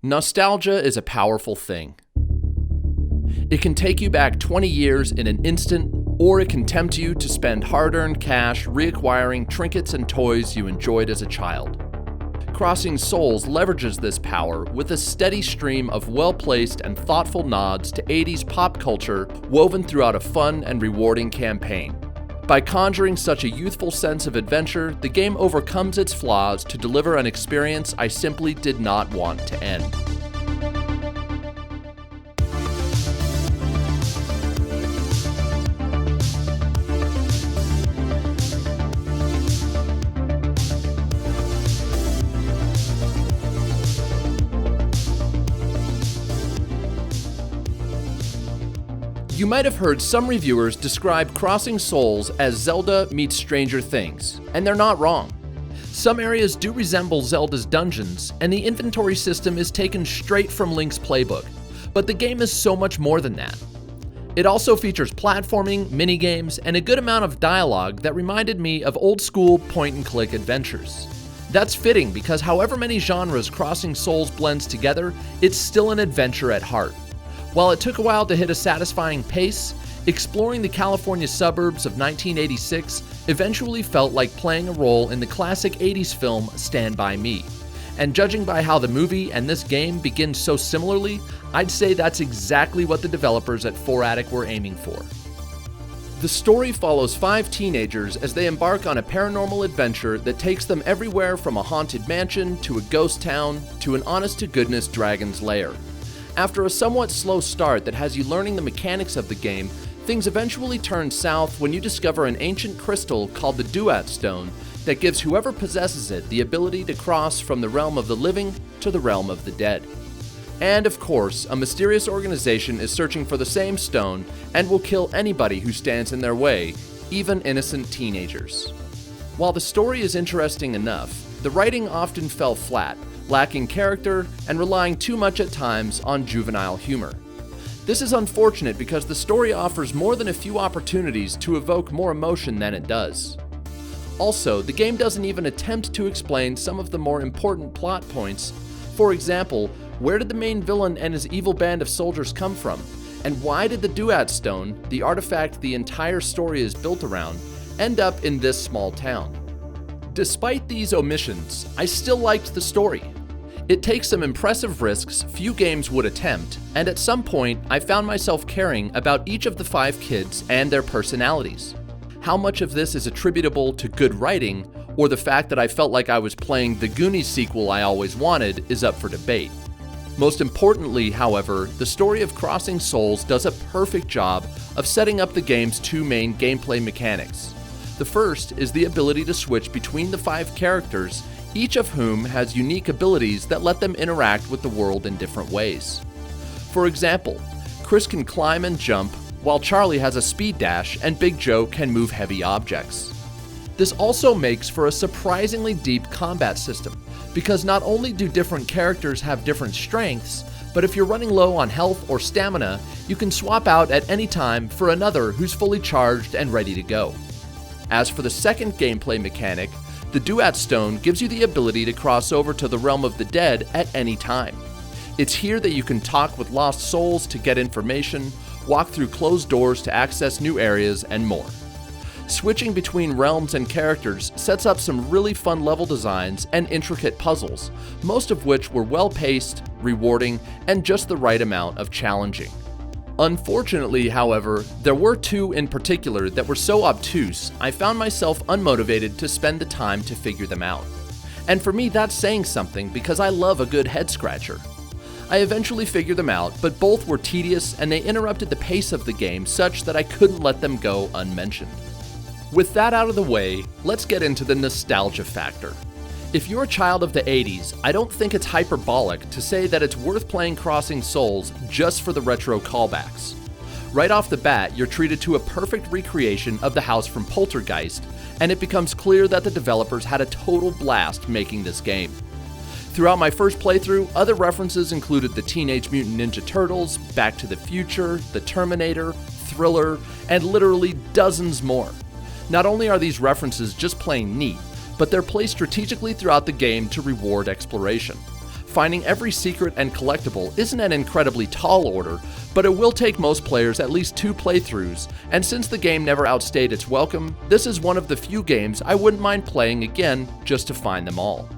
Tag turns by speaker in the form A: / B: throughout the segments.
A: Nostalgia is a powerful thing. It can take you back 20 years in an instant, or it can tempt you to spend hard-earned cash reacquiring trinkets and toys you enjoyed as a child. Crossing Souls leverages this power with a steady stream of well-placed and thoughtful nods to 80s pop culture woven throughout a fun and rewarding campaign. By conjuring such a youthful sense of adventure, the game overcomes its flaws to deliver an experience I simply did not want to end. You might have heard some reviewers describe Crossing Souls as Zelda meets Stranger Things, and they're not wrong. Some areas do resemble Zelda's dungeons, and the inventory system is taken straight from Link's playbook, but the game is so much more than that. It also features platforming, minigames, and a good amount of dialogue that reminded me of old-school point-and-click adventures. That's fitting because however many genres Crossing Souls blends together, it's still an adventure at heart. While it took a while to hit a satisfying pace, exploring the California suburbs of 1986 eventually felt like playing a role in the classic 80s film Stand By Me. And judging by how the movie and this game begin so similarly, I'd say that's exactly what the developers at 4Attic were aiming for. The story follows 5 teenagers as they embark on a paranormal adventure that takes them everywhere from a haunted mansion to a ghost town to an honest-to-goodness dragon's lair. After a somewhat slow start that has you learning the mechanics of the game, things eventually turn south when you discover an ancient crystal called the Duat Stone that gives whoever possesses it the ability to cross from the realm of the living to the realm of the dead. And of course, a mysterious organization is searching for the same stone and will kill anybody who stands in their way, even innocent teenagers. While the story is interesting enough, the writing often fell flat, lacking character, and relying too much at times on juvenile humor. This is unfortunate because the story offers more than a few opportunities to evoke more emotion than it does. Also, the game doesn't even attempt to explain some of the more important plot points. For example, where did the main villain and his evil band of soldiers come from? And why did the Duat Stone, the artifact the entire story is built around, end up in this small town? Despite these omissions, I still liked the story. It takes some impressive risks few games would attempt, and at some point I found myself caring about each of the 5 kids and their personalities. How much of this is attributable to good writing, or the fact that I felt like I was playing the Goonies sequel I always wanted, is up for debate. Most importantly, however, the story of Crossing Souls does a perfect job of setting up the game's 2 main gameplay mechanics. The first is the ability to switch between the 5 characters, each of whom has unique abilities that let them interact with the world in different ways. For example, Chris can climb and jump, while Charlie has a speed dash and Big Joe can move heavy objects. This also makes for a surprisingly deep combat system, because not only do different characters have different strengths, but if you're running low on health or stamina, you can swap out at any time for another who's fully charged and ready to go. As for the second gameplay mechanic, the Duat Stone gives you the ability to cross over to the realm of the dead at any time. It's here that you can talk with lost souls to get information, walk through closed doors to access new areas, and more. Switching between realms and characters sets up some really fun level designs and intricate puzzles, most of which were well-paced, rewarding, and just the right amount of challenging. Unfortunately, however, there were 2 in particular that were so obtuse, I found myself unmotivated to spend the time to figure them out. And for me, that's saying something because I love a good head-scratcher. I eventually figured them out, but both were tedious and they interrupted the pace of the game such that I couldn't let them go unmentioned. With that out of the way, let's get into the nostalgia factor. If you're a child of the 80s, I don't think it's hyperbolic to say that it's worth playing Crossing Souls just for the retro callbacks. Right off the bat, you're treated to a perfect recreation of the house from Poltergeist, and it becomes clear that the developers had a total blast making this game. Throughout my first playthrough, other references included the Teenage Mutant Ninja Turtles, Back to the Future, The Terminator, Thriller, and literally dozens more. Not only are these references just plain neat, but they're placed strategically throughout the game to reward exploration. finding every secret and collectible isn't an incredibly tall order, but it will take most players at least 2 playthroughs, and since the game never outstayed its welcome, this is one of the few games I wouldn't mind playing again just to find them all.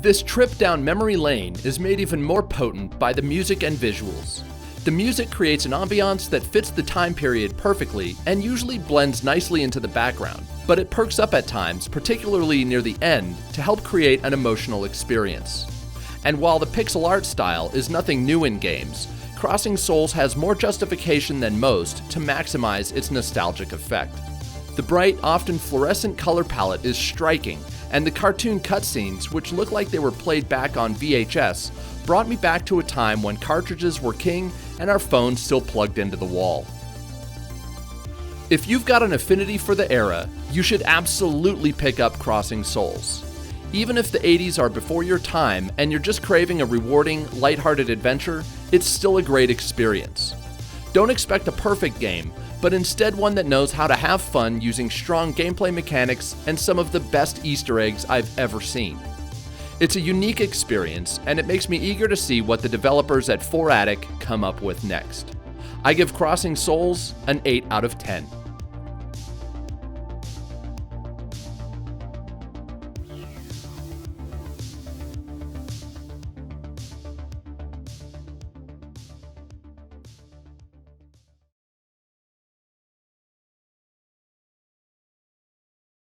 A: This trip down memory lane is made even more potent by the music and visuals. The music creates an ambiance that fits the time period perfectly and usually blends nicely into the background, but it perks up at times, particularly near the end, to help create an emotional experience. And while the pixel art style is nothing new in games, Crossing Souls has more justification than most to maximize its nostalgic effect. The bright, often fluorescent color palette is striking, and the cartoon cutscenes, which look like they were played back on VHS, brought me back to a time when cartridges were king and our phones still plugged into the wall. If you've got an affinity for the era, you should absolutely pick up Crossing Souls. Even if the 80s are before your time and you're just craving a rewarding, lighthearted adventure, it's still a great experience. Don't expect a perfect game, but instead one that knows how to have fun using strong gameplay mechanics and some of the best Easter eggs I've ever seen. It's a unique experience, and it makes me eager to see what the developers at 4Attic come up with next. I give Crossing Souls an 8 out of 10.